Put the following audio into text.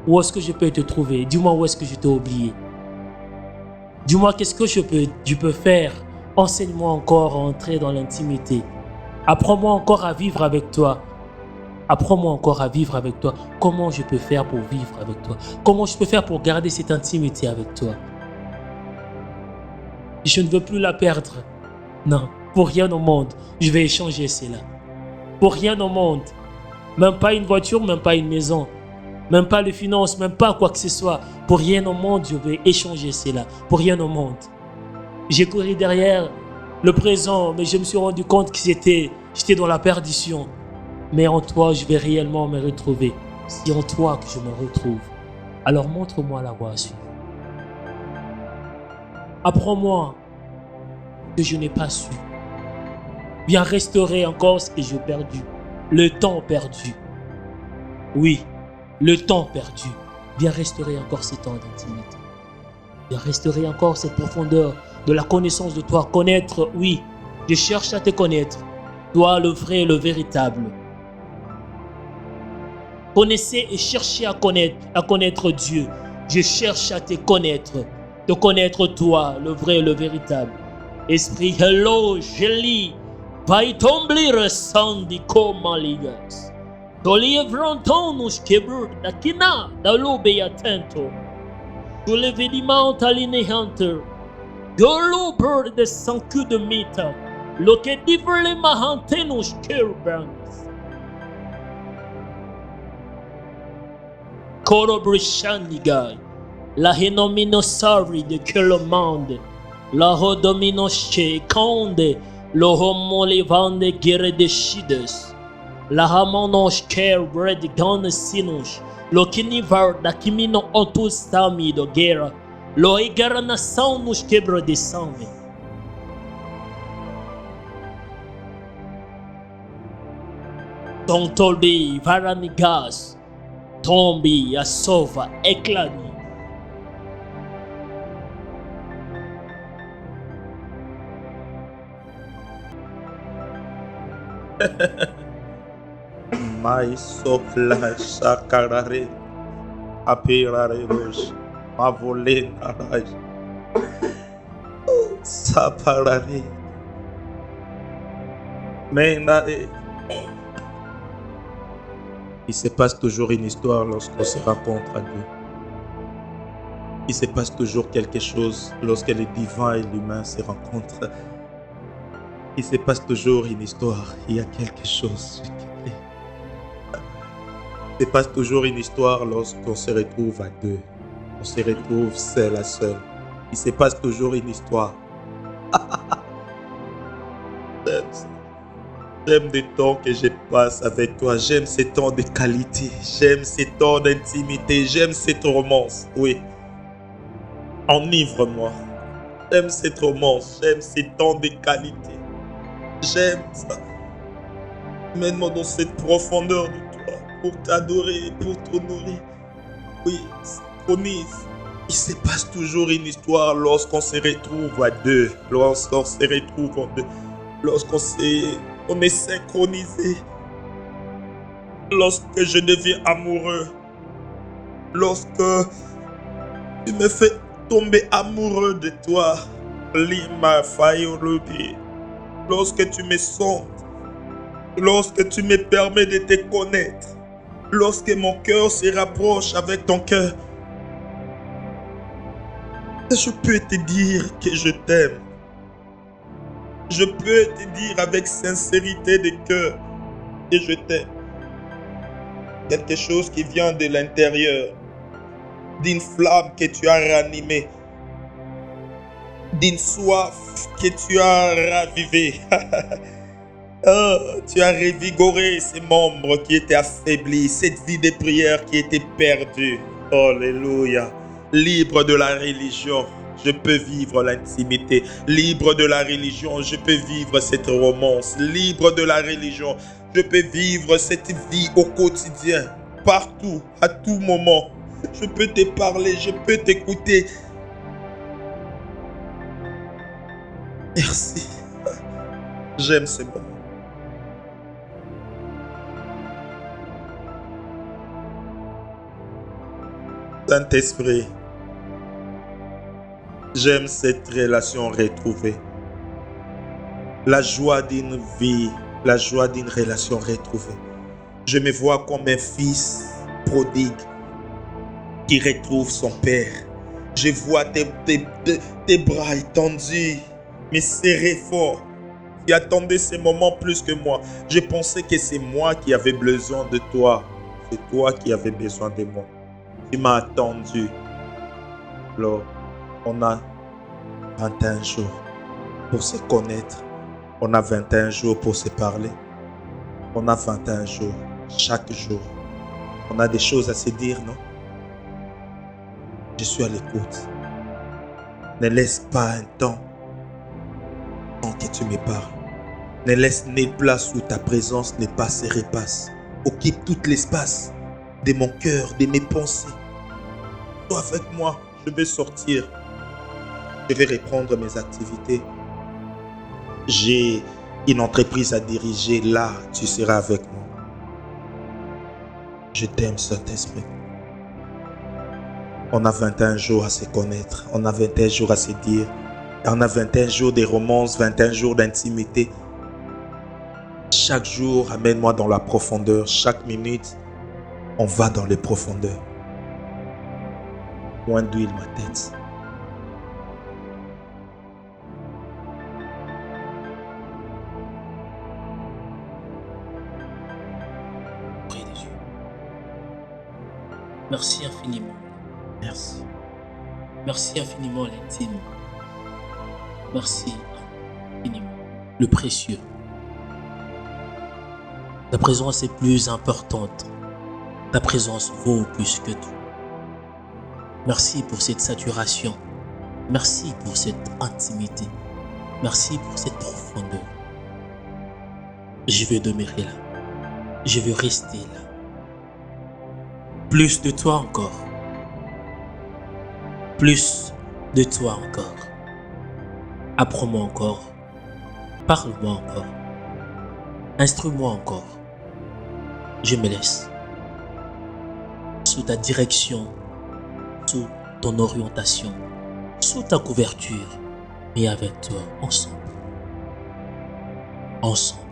Où est-ce que je peux te trouver? Dis-moi où est-ce que je t'ai oublié. Dis-moi qu'est-ce que je peux faire. Enseigne-moi encore à entrer dans l'intimité. Apprends-moi encore à vivre avec toi. Apprends-moi encore à vivre avec toi. Comment je peux faire pour vivre avec toi? Comment je peux faire pour garder cette intimité avec toi? Je ne veux plus la perdre. Non, pour rien au monde, je vais échanger cela. Pour rien au monde. Même pas une voiture, même pas une maison. Même pas les finances, même pas quoi que ce soit. Pour rien au monde, je vais échanger cela. Pour rien au monde. J'ai couru derrière le présent, mais je me suis rendu compte que j'étais dans la perdition. Mais en toi, je vais réellement me retrouver. C'est en toi que je me retrouve. Alors montre-moi la voie à suivre. Apprends-moi que je n'ai pas su. Viens restaurer encore ce que j'ai perdu. Le temps perdu. Oui, le temps perdu. Viens restaurer encore ces temps d'intimité. Viens restaurer encore cette profondeur de la connaissance de toi. Connaître, oui, je cherche à te connaître. Toi, le vrai et le véritable. Connaissez et cherchez à connaître Dieu. Je cherche à te connaître toi, le vrai et le véritable. Esprit, hello, je lis. Vai tomber sandi como ligas. Tolie vrontonus quebur da kina da lobe atento. Sole vedimant aline hunter. Dolo bird de sanku de mita. Lo que diverle mahantenus kerbans. Koro brishandigai. La henominosari de que le monde. La hodominosche conde. Lo homo levande gere de shides. La hamonosh care bread gone sinush. Lo kinivar da kimino otus sami do gera. Lo egara nação nos quebra de sangue. Tontolbi varanigas. Tombi a sova éclani. Mais sofla sacarare apirare rosh mavole naraj saparare menae. Il se passe toujours une histoire lorsqu'on se rencontre à Dieu. Il se passe toujours quelque chose lorsque le divin et l'humain se rencontrent. Il se passe toujours une histoire. Il y a quelque chose. Il se passe toujours une histoire lorsqu'on se retrouve à deux. On se retrouve seul à seul. Il se passe toujours une histoire. J'aime le temps que je passe avec toi. J'aime ces temps de qualité. J'aime ces temps d'intimité. J'aime cette romance. Oui. Enivre-moi. J'aime cette romance. J'aime ces temps de qualité. J'aime ça. Mène-moi dans cette profondeur de toi pour t'adorer, pour t'honorer. Oui, synchronise. Il se passe toujours une histoire lorsqu'on se retrouve à deux. Lorsqu'on se retrouve en deux. On est synchronisé. Lorsque je deviens amoureux. Lorsque tu me fais tomber amoureux de toi. Lima Fayolubi. Lorsque tu me sens. Lorsque tu me permets de te connaître. Lorsque mon cœur se rapproche avec ton cœur. Je peux te dire que je t'aime. Je peux te dire avec sincérité de cœur que je t'aime. Quelque chose qui vient de l'intérieur, d'une flamme que tu as ranimée, d'une soif que tu as ravivée. Oh, tu as revigoré ces membres qui étaient affaiblis, cette vie de prière qui était perdue. Alléluia. Libre de la religion, je peux vivre l'intimité. Libre de la religion, je peux vivre cette romance. Libre de la religion, je peux vivre cette vie au quotidien, partout, à tout moment. Je peux te parler, je peux t'écouter. Merci. J'aime ces moments. Saint-Esprit, j'aime cette relation retrouvée. La joie d'une vie, la joie d'une relation retrouvée. Je me vois comme un fils prodigue qui retrouve son père. Je vois tes bras étendus, mais serrés fort. Tu attendais ces moments plus que moi. Je pensais que c'est moi qui avais besoin de toi. C'est toi qui avais besoin de moi. Tu m'as attendu. Alors, on a 21 jours pour se connaître. On a 21 jours pour se parler. On a 21 jours, chaque jour. On a des choses à se dire, non? Je suis à l'écoute. Ne laisse pas un temps sans que tu me parles. Ne laisse nulle place où ta présence ne passe et repasse. Occupe tout l'espace de mon cœur, de mes pensées. Sois avec moi, je vais sortir. Je vais reprendre mes activités. J'ai une entreprise à diriger. Là, tu seras avec moi. Je t'aime, Saint-Esprit. On a 21 jours à se connaître. On a 21 jours à se dire. Et on a 21 jours de romance, 21 jours d'intimité. Chaque jour, amène-moi dans la profondeur. Chaque minute, on va dans les profondeurs. Moins d'huile ma tête. Prie de Dieu. Merci infiniment. Merci. Merci infiniment l'intime. Merci infiniment le précieux. Ta présence est plus importante. Ta présence vaut plus que tout. Merci pour cette saturation. Merci pour cette intimité. Merci pour cette profondeur. Je veux demeurer là. Je veux rester là. Plus de toi encore. Plus de toi encore. Apprends-moi encore. Parle-moi encore. Instruis-moi encore. Je me laisse. Sous ta direction, sous ton orientation, sous ta couverture, et avec toi, ensemble. Ensemble.